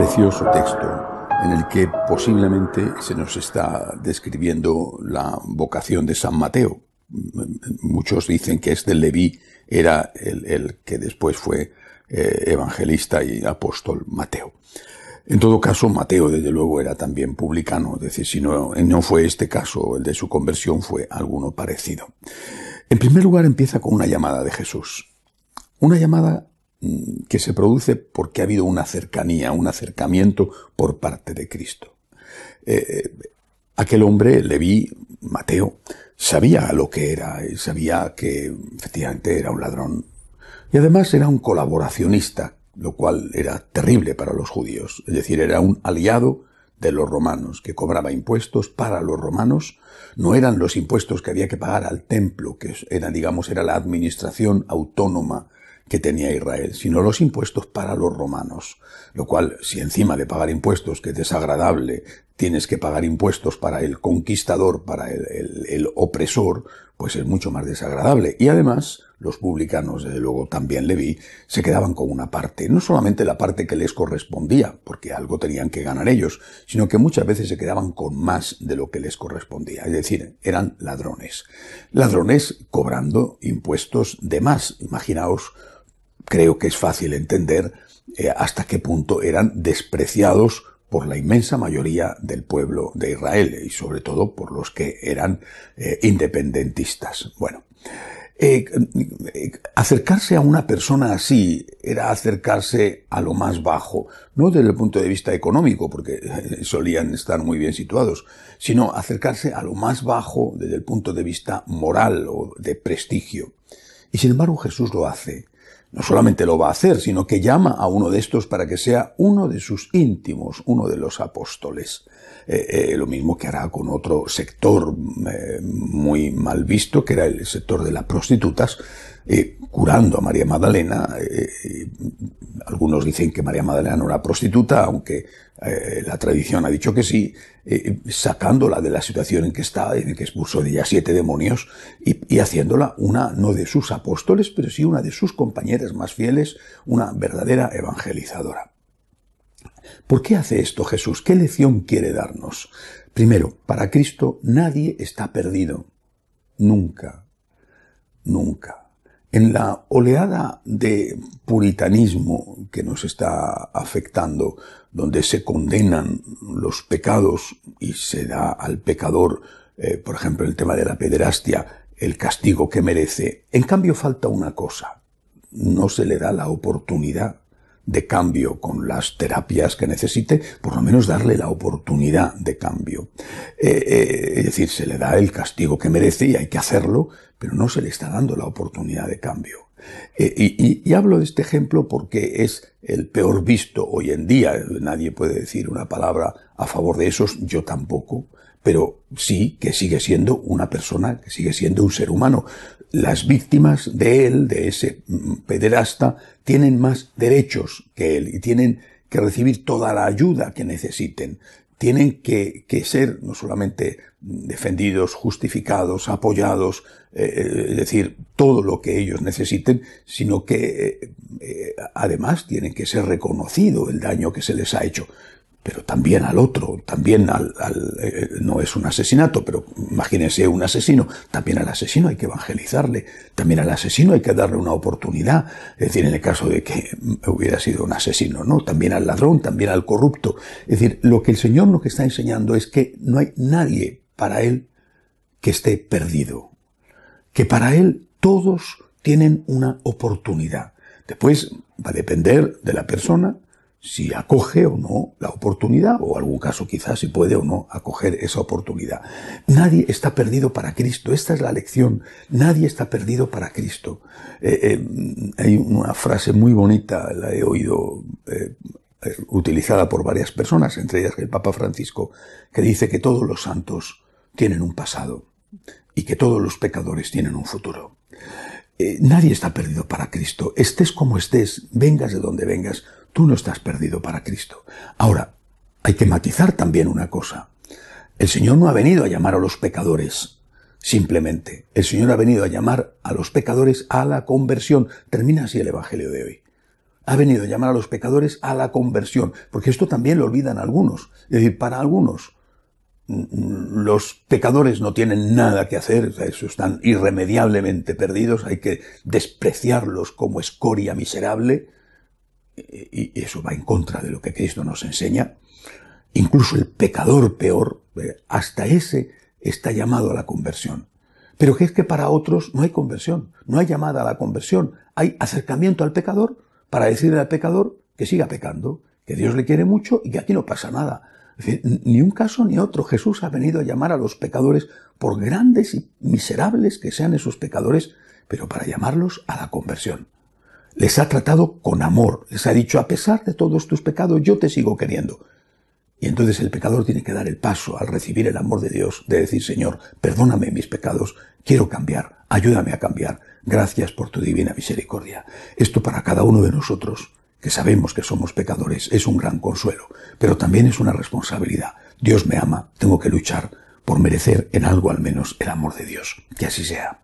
precioso texto en el que posiblemente se nos está describiendo la vocación de San Mateo. Muchos dicen que este Leví era el que después fue evangelista y apóstol Mateo. En todo caso, Mateo, desde luego, era también publicano, es decir, si no fue este caso, el de su conversión, fue alguno parecido. En primer lugar, empieza con una llamada de Jesús. Una llamada que se produce porque ha habido una cercanía, un acercamiento por parte de Cristo. Aquel hombre, Leví, Mateo, sabía lo que era, sabía que efectivamente era un ladrón y además era un colaboracionista, lo cual era terrible para los judíos. Es decir, era un aliado de los romanos, que cobraba impuestos para los romanos. No eran los impuestos que había que pagar al templo, que era la administración autónoma que tenía Israel, sino los impuestos para los romanos. Lo cual, si encima de pagar impuestos, que es desagradable, tienes que pagar impuestos para el conquistador, para el opresor, pues es mucho más desagradable. Y además, los publicanos, desde luego también Leví, se quedaban con una parte, no solamente la parte que les correspondía, porque algo tenían que ganar ellos, sino que muchas veces se quedaban con más de lo que les correspondía. Es decir, eran ladrones. Ladrones cobrando impuestos de más. Imaginaos, creo que es fácil entender hasta qué punto eran despreciados por la inmensa mayoría del pueblo de Israel y sobre todo por los que eran independentistas. Bueno, acercarse a una persona así era acercarse a lo más bajo, no desde el punto de vista económico, porque solían estar muy bien situados, sino acercarse a lo más bajo desde el punto de vista moral o de prestigio. Y sin embargo Jesús lo hace. No solamente lo va a hacer, sino que llama a uno de estos para que sea uno de sus íntimos, uno de los apóstoles. Lo mismo que hará con otro sector muy mal visto, que era el sector de las prostitutas, curando a María Magdalena. Algunos dicen que María Magdalena no era prostituta, aunque la tradición ha dicho que sí, sacándola de la situación en que estaba, en que expulsó de ella 7 demonios y haciéndola una, no de sus apóstoles, pero sí una de sus compañeras más fieles, una verdadera evangelizadora. ¿Por qué hace esto Jesús? ¿Qué lección quiere darnos? Primero, para Cristo nadie está perdido. Nunca. Nunca. En la oleada de puritanismo que nos está afectando, donde se condenan los pecados y se da al pecador, por ejemplo, el tema de la pederastia, el castigo que merece, en cambio falta una cosa: no se le da la oportunidad de cambio con las terapias que necesite, por lo menos darle la oportunidad de cambio. Es decir, se le da el castigo que merece y hay que hacerlo, pero no se le está dando la oportunidad de cambio. Y hablo de este ejemplo porque es el peor visto hoy en día. Nadie puede decir una palabra a favor de esos, yo tampoco, pero sí que sigue siendo una persona, que sigue siendo un ser humano. Las víctimas de él, de ese pederasta, tienen más derechos que él y tienen que recibir toda la ayuda que necesiten. Tienen que ser no solamente defendidos, justificados, apoyados, es decir, todo lo que ellos necesiten, sino que además tienen que ser reconocido el daño que se les ha hecho. Pero también al otro, también no es un asesinato, pero imagínense un asesino, también al asesino hay que evangelizarle, también al asesino hay que darle una oportunidad, es decir, en el caso de que hubiera sido un asesino, ¿no? También al ladrón, también al corrupto. Es decir, lo que el Señor nos está enseñando es que no hay nadie para Él que esté perdido, que para Él todos tienen una oportunidad. Después va a depender de la persona si acoge o no la oportunidad, o en algún caso quizás si puede o no acoger esa oportunidad. Nadie está perdido para Cristo. Esta es la lección. Nadie está perdido para Cristo. Hay una frase muy bonita, la he oído utilizada por varias personas, entre ellas el Papa Francisco, que dice que todos los santos tienen un pasado y que todos los pecadores tienen un futuro. Nadie está perdido para Cristo. Estés como estés, vengas de donde vengas, tú no estás perdido para Cristo. Ahora, hay que matizar también una cosa. El Señor no ha venido a llamar a los pecadores, simplemente. El Señor ha venido a llamar a los pecadores a la conversión. Termina así el Evangelio de hoy. ha venido a llamar a los pecadores a la conversión, porque esto también lo olvidan algunos. Es decir, para algunos los pecadores no tienen nada que hacer, eso están irremediablemente perdidos, hay que despreciarlos como escoria miserable, y eso va en contra de lo que Cristo nos enseña. Incluso el pecador peor, hasta ese está llamado a la conversión. Pero que es que para otros no hay conversión, no hay llamada a la conversión, hay acercamiento al pecador para decirle al pecador que siga pecando, que Dios le quiere mucho y que aquí no pasa nada. Es decir, ni un caso ni otro. Jesús ha venido a llamar a los pecadores, por grandes y miserables que sean esos pecadores, pero para llamarlos a la conversión. Les ha tratado con amor, les ha dicho, a pesar de todos tus pecados, yo te sigo queriendo. Y entonces el pecador tiene que dar el paso al recibir el amor de Dios, de decir, Señor, perdóname mis pecados, quiero cambiar, ayúdame a cambiar, gracias por tu divina misericordia. Esto para cada uno de nosotros, que sabemos que somos pecadores, es un gran consuelo, pero también es una responsabilidad. Dios me ama, tengo que luchar por merecer en algo al menos el amor de Dios. Que así sea.